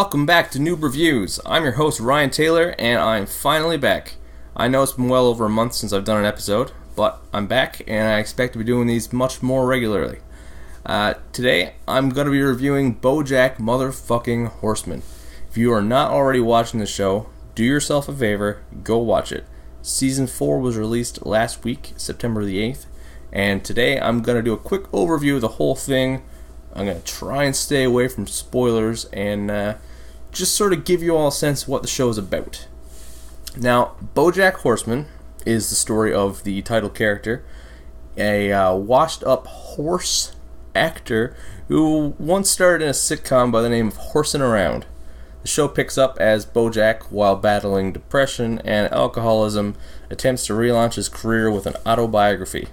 welcome back to Noob Reviews. I'm your host Ryan Taylor, and I'm finally back. I know it's been well over a month since I've done an episode, but I'm back, and I expect to be doing these much more regularly. Today, I'm going to be reviewing BoJack motherfucking Horseman. If you are not already watching the show, do yourself a favor, go watch it. Season 4 was released last week, September the 8th, and today I'm going to do a quick overview of the whole thing. I'm going to try and stay away from spoilers and just sort of give you all a sense of what the show is about. Now, BoJack Horseman is the story of the title character, a washed-up horse actor who once starred in a sitcom by the name of Horsin' Around. The show picks up as BoJack, while battling depression and alcoholism, attempts to relaunch his career with an autobiography.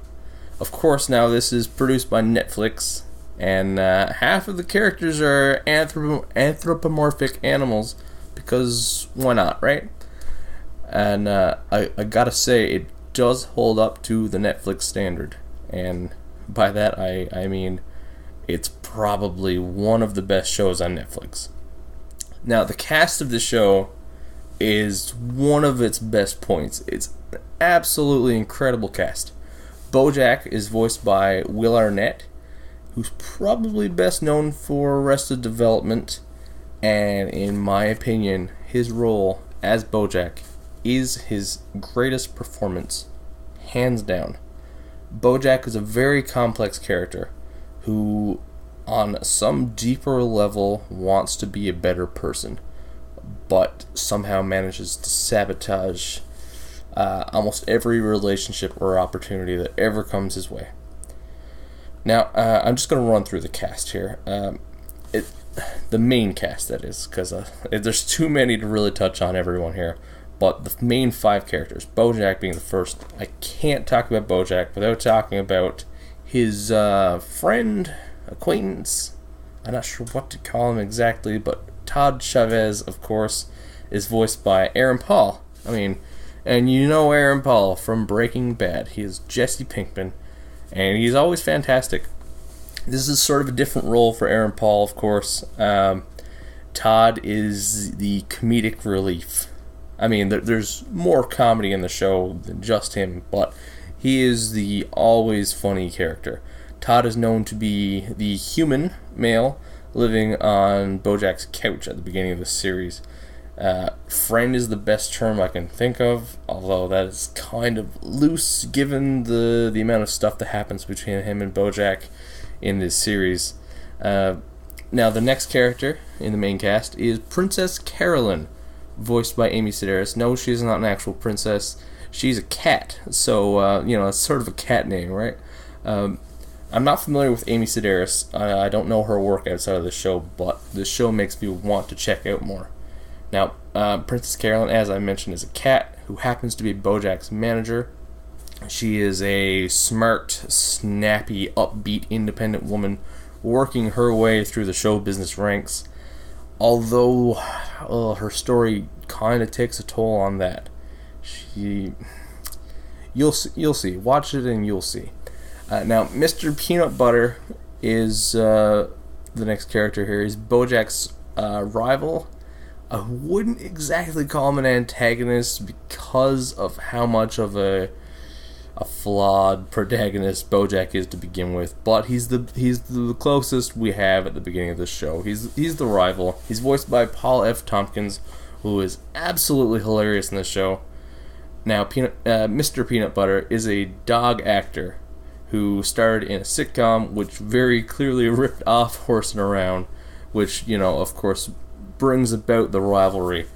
Of course, now this is produced by Netflix, and half of the characters are anthropomorphic animals, because why not, right? And I gotta say, it does hold up to the Netflix standard, and by that I mean it's probably one of the best shows on Netflix. Now, the cast of the show is one of its best points. It's an absolutely incredible cast. BoJack is voiced by Will Arnett, who's probably best known for Arrested Development, and in my opinion, his role as BoJack is his greatest performance, hands down. BoJack is a very complex character who, on some deeper level, wants to be a better person, but somehow manages to sabotage almost every relationship or opportunity that ever comes his way. Now, I'm just going to run through the cast here. The main cast, that is, because there's too many to really touch on everyone here. But the main 5 characters, BoJack being the first. I can't talk about BoJack without talking about his friend, acquaintance. I'm not sure what to call him exactly, but Todd Chavez, of course, is voiced by Aaron Paul. And you know Aaron Paul from Breaking Bad. He is Jesse Pinkman, and he's always fantastic. This is sort of a different role for Aaron Paul, of course. Todd is the comedic relief. There's more comedy in the show than just him, but he is the always funny character. Todd is known to be the human male living on BoJack's couch at the beginning of the series. Friend is the best term I can think of, although that is kind of loose given the amount of stuff that happens between him and BoJack in this series. Now, the next character in the main cast is Princess Carolyn, voiced by Amy Sedaris. No, she's not an actual princess. She's a cat, so, it's sort of a cat name, right? I'm not familiar with Amy Sedaris. I don't know her work outside of the show, but the show makes me want to check out more. Now, Princess Carolyn, as I mentioned, is a cat who happens to be BoJack's manager. She is a smart, snappy, upbeat, independent woman working her way through the show business ranks, although her story kind of takes a toll on that. You'll see. Watch it and you'll see. Now, Mr. Peanut Butter is the next character here. He's BoJack's rival. I wouldn't exactly call him an antagonist because of how much of a flawed protagonist BoJack is to begin with, but he's the closest we have at the beginning of the show. He's the rival. He's voiced by Paul F. Tompkins, who is absolutely hilarious in the show. Now, Mr. Peanut Butter is a dog actor who starred in a sitcom which very clearly ripped off Horseman Around, which, of course, brings about the rivalry.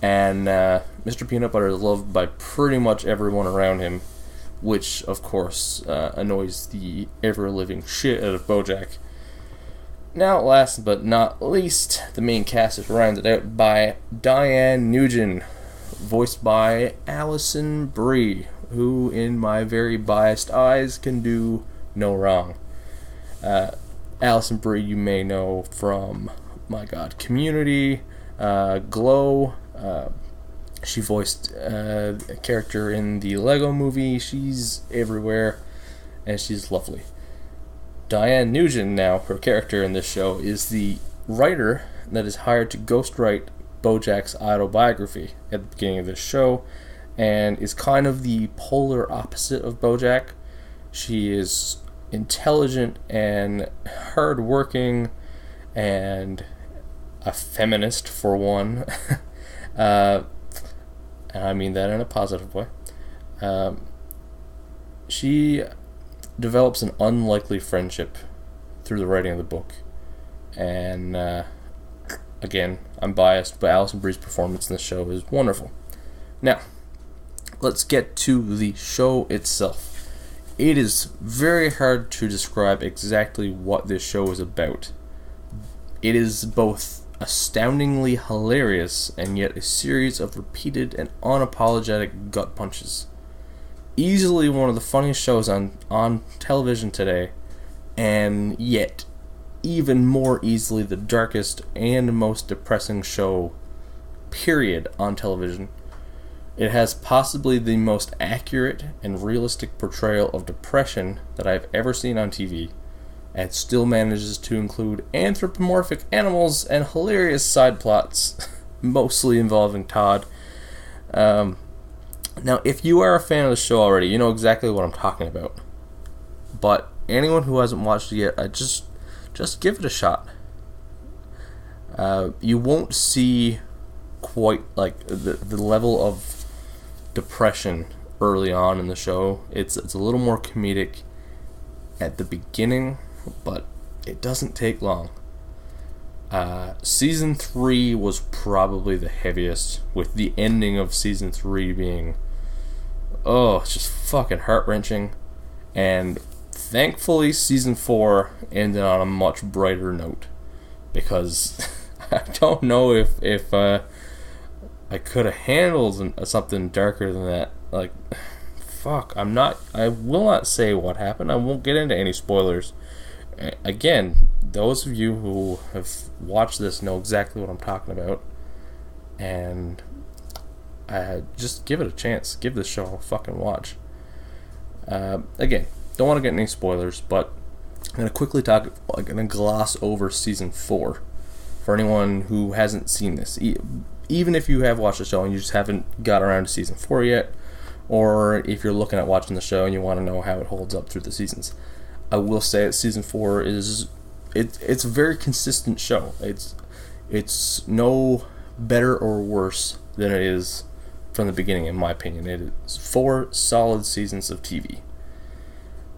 And Mr. Peanut Butter is loved by pretty much everyone around him, which, of course, annoys the ever-living shit out of BoJack. Now, last but not least, the main cast is rounded out by Diane Nugent, voiced by Alison Brie, who, in my very biased eyes, can do no wrong. Alison Brie you may know from, Community, Glow. She voiced a character in the Lego movie. She's everywhere, and she's lovely. Diane Nugent, now, her character in this show, is the writer that is hired to ghostwrite BoJack's autobiography at the beginning of this show, and is kind of the polar opposite of BoJack. She is intelligent and hardworking and a feminist, for one. And I mean that in a positive way. She develops an unlikely friendship through the writing of the book. And again, I'm biased, but Alison Brie's performance in the show is wonderful. Now, let's get to the show itself. It is very hard to describe exactly what this show is about. It is both astoundingly hilarious and yet a series of repeated and unapologetic gut punches. Easily one of the funniest shows on television today, and yet even more easily the darkest and most depressing show, period, on television. It has possibly the most accurate and realistic portrayal of depression that I've ever seen on TV, and still manages to include anthropomorphic animals and hilarious side plots, mostly involving Todd. Now, if you are a fan of the show already, you know exactly what I'm talking about. But anyone who hasn't watched it yet, just give it a shot. You won't see quite like the level of depression early on in the show. It's a little more comedic at the beginning, but it doesn't take long. Season 3 was probably the heaviest, with the ending of Season 3 being, it's just fucking heart-wrenching. And thankfully, Season 4 ended on a much brighter note, because I don't know if I could have handled something darker than that. Like, fuck, I will not say what happened. I won't get into any spoilers. Again, those of you who have watched this know exactly what I'm talking about, and just give it a chance. Give this show a fucking watch. Again, don't want to get any spoilers, but I'm going to quickly I'm going to gloss over Season 4 for anyone who hasn't seen this. Even if you have watched the show and you just haven't got around to Season 4 yet, or if you're looking at watching the show and you want to know how it holds up through the seasons. I will say that Season 4 it's a very consistent show. It's no better or worse than it is from the beginning, in my opinion. It is 4 solid seasons of TV.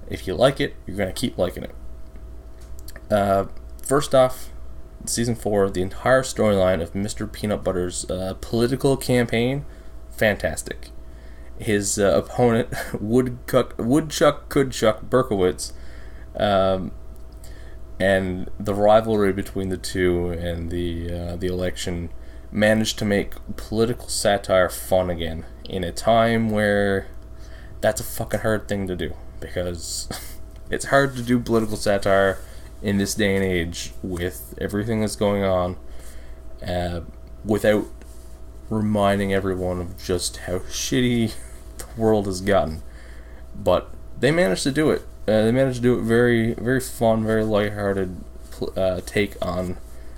If you like it, you're going to keep liking it. First off, Season 4, the entire storyline of Mr. Peanut Butter's political campaign, fantastic. His opponent, Woodchuck Berkowitz, and the rivalry between the two and the election managed to make political satire fun again in a time where that's a fucking hard thing to do, because it's hard to do political satire in this day and age with everything that's going on, without reminding everyone of just how shitty the world has gotten. But they managed to do it. They managed to do it very, very fun, very lighthearted take on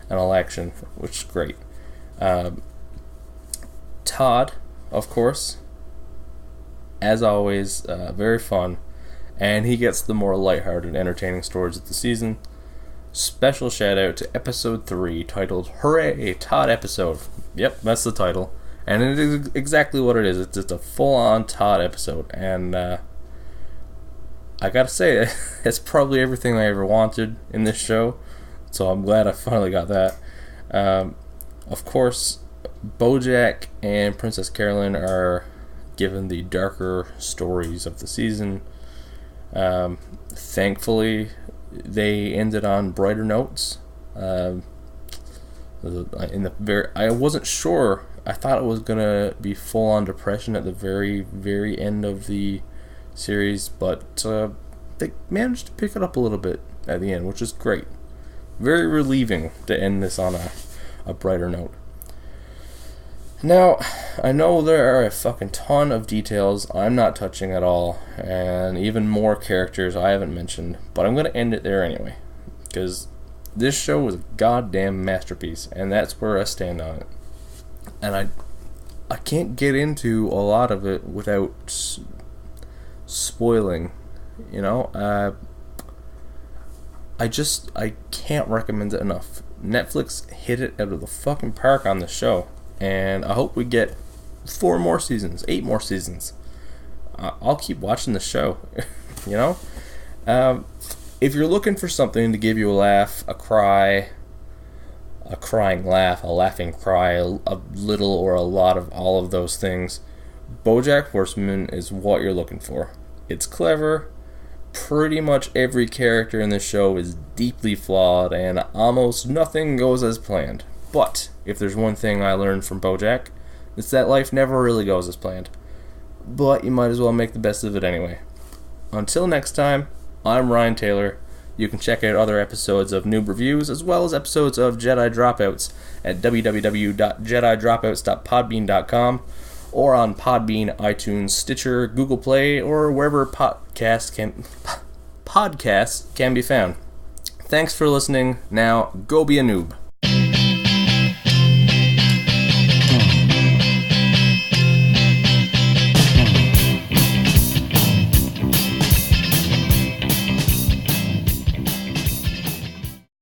an election, which is great. Todd, of course, as always, very fun, and he gets the more lighthearted, entertaining stories of the season. Special shout out to episode 3, titled "Hooray, Todd Episode." Yep, that's the title, and it is exactly what it is. It's just a full-on Todd episode, and I gotta say, it's probably everything I ever wanted in this show, so I'm glad I finally got that. Of course, BoJack and Princess Carolyn are given the darker stories of the season. Thankfully, they ended on brighter notes. I wasn't sure. I thought it was gonna be full on depression at the very, very end of the series, but they managed to pick it up a little bit at the end, which is great. Very relieving to end this on a brighter note. Now, I know there are a fucking ton of details I'm not touching at all, and even more characters I haven't mentioned, but I'm going to end it there anyway, because This show was a goddamn masterpiece, and that's where I stand on it. And I can't get into a lot of it without spoiling, you know. I can't recommend it enough. Netflix hit it out of the fucking park on the show, and I hope we get 4 more seasons, 8 more seasons. I'll keep watching the show, you know. If you're looking for something to give you a laugh, a cry, a crying laugh, a laughing cry, a little or a lot of all of those things, BoJack Horseman is what you're looking for. It's clever. Pretty much every character in this show is deeply flawed, and almost nothing goes as planned. But if there's one thing I learned from BoJack, it's that life never really goes as planned. But you might as well make the best of it anyway. Until next time, I'm Ryan Taylor. You can check out other episodes of Noob Reviews, as well as episodes of Jedi Dropouts at www.jedidropouts.podbean.com, or on Podbean, iTunes, Stitcher, Google Play, or wherever podcasts can be found. Thanks for listening. Now, go be a noob.